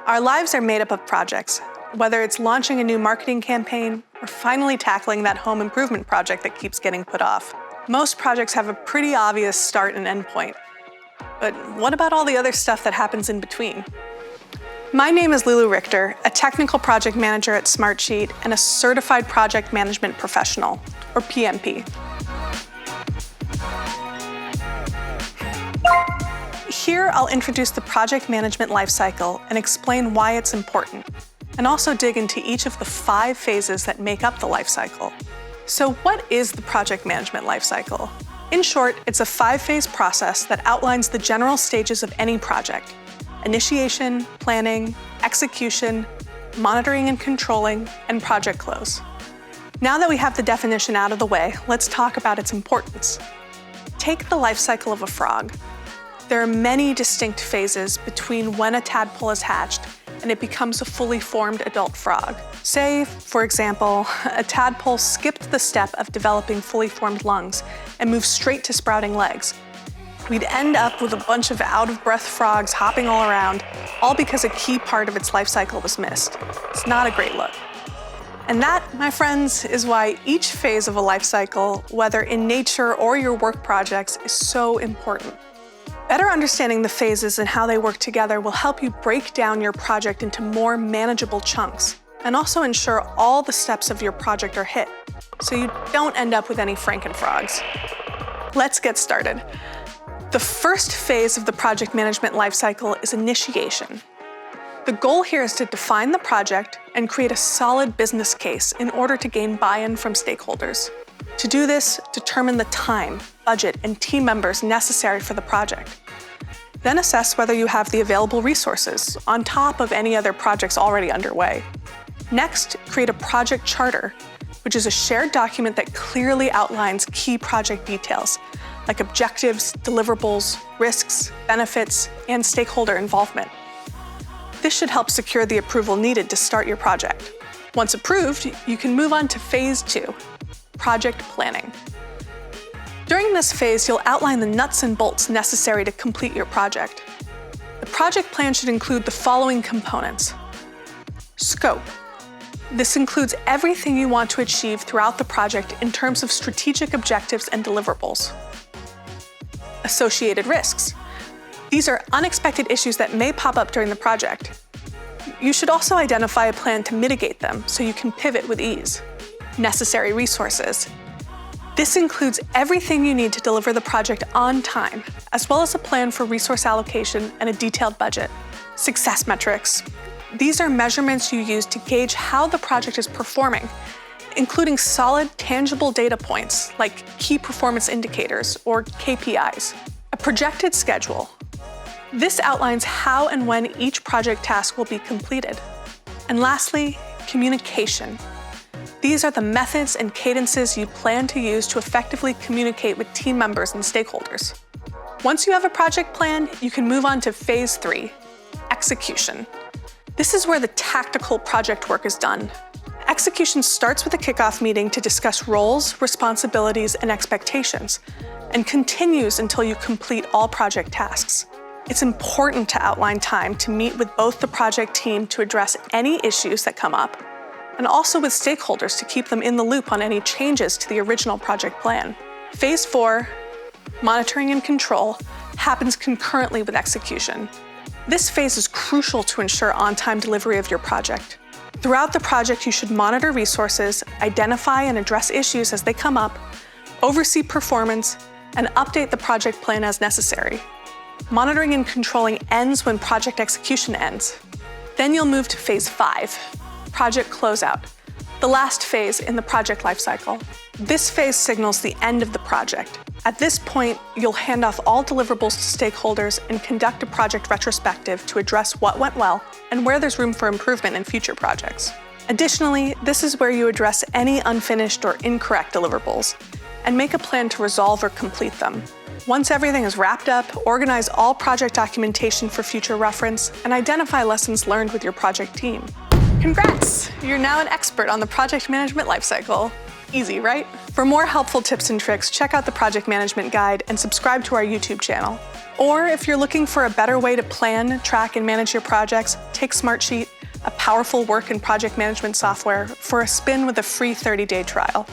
Our lives are made up of projects, whether it's launching a new marketing campaign or finally tackling that home improvement project that keeps getting put off. Most projects have a pretty obvious start and end point. But what about all the other stuff that happens in between? My name is Lulu Richter, a technical project manager at Smartsheet and a certified project management professional, or PMP. Here, I'll introduce the project management lifecycle and explain why it's important, and also dig into each of the 5 phases that make up the lifecycle. So what is the project management lifecycle? In short, it's a 5-phase process that outlines the general stages of any project: initiation, planning, execution, monitoring and controlling, and project close. Now that we have the definition out of the way, let's talk about its importance. Take the life cycle of a frog. There are many distinct phases between when a tadpole is hatched and it becomes a fully formed adult frog. Say, for example, a tadpole skipped the step of developing fully formed lungs and moved straight to sprouting legs. We'd end up with a bunch of out-of-breath frogs hopping all around, all because a key part of its life cycle was missed. It's not a great look. And that, my friends, is why each phase of a life cycle, whether in nature or your work projects, is so important. Better understanding the phases and how they work together will help you break down your project into more manageable chunks, and also ensure all the steps of your project are hit, so you don't end up with any Frankenfrogs. Let's get started. The first phase of the project management lifecycle is initiation. The goal here is to define the project and create a solid business case in order to gain buy-in from stakeholders. To do this, determine the time, budget, and team members necessary for the project. Then assess whether you have the available resources on top of any other projects already underway. Next, create a project charter, which is a shared document that clearly outlines key project details, like objectives, deliverables, risks, benefits, and stakeholder involvement. This should help secure the approval needed to start your project. Once approved, you can move on to phase 2, project planning. During this phase, you'll outline the nuts and bolts necessary to complete your project. The project plan should include the following components. Scope. This includes everything you want to achieve throughout the project in terms of strategic objectives and deliverables. Associated risks. These are unexpected issues that may pop up during the project. You should also identify a plan to mitigate them so you can pivot with ease. Necessary resources. This includes everything you need to deliver the project on time, as well as a plan for resource allocation and a detailed budget. Success metrics. These are measurements you use to gauge how the project is performing, including solid, tangible data points like key performance indicators or KPIs. A projected schedule. This outlines how and when each project task will be completed. And lastly, communication. These are the methods and cadences you plan to use to effectively communicate with team members and stakeholders. Once you have a project plan, you can move on to phase 3, execution. This is where the tactical project work is done. Execution starts with a kickoff meeting to discuss roles, responsibilities, and expectations, and continues until you complete all project tasks. It's important to outline time to meet with both the project team to address any issues that come up, and also with stakeholders to keep them in the loop on any changes to the original project plan. Phase 4, monitoring and control, happens concurrently with execution. This phase is crucial to ensure on-time delivery of your project. Throughout the project, you should monitor resources, identify and address issues as they come up, oversee performance, and update the project plan as necessary. Monitoring and controlling ends when project execution ends. Then you'll move to phase 5, project closeout, the last phase in the project lifecycle. This phase signals the end of the project. At this point, you'll hand off all deliverables to stakeholders and conduct a project retrospective to address what went well and where there's room for improvement in future projects. Additionally, this is where you address any unfinished or incorrect deliverables and make a plan to resolve or complete them. Once everything is wrapped up, organize all project documentation for future reference and identify lessons learned with your project team. Congrats! You're now an expert on the project management lifecycle. Easy, right? For more helpful tips and tricks, check out the Project Management Guide and subscribe to our YouTube channel. Or if you're looking for a better way to plan, track, and manage your projects, take Smartsheet, a powerful work and project management software, for a spin with a free 30-day trial.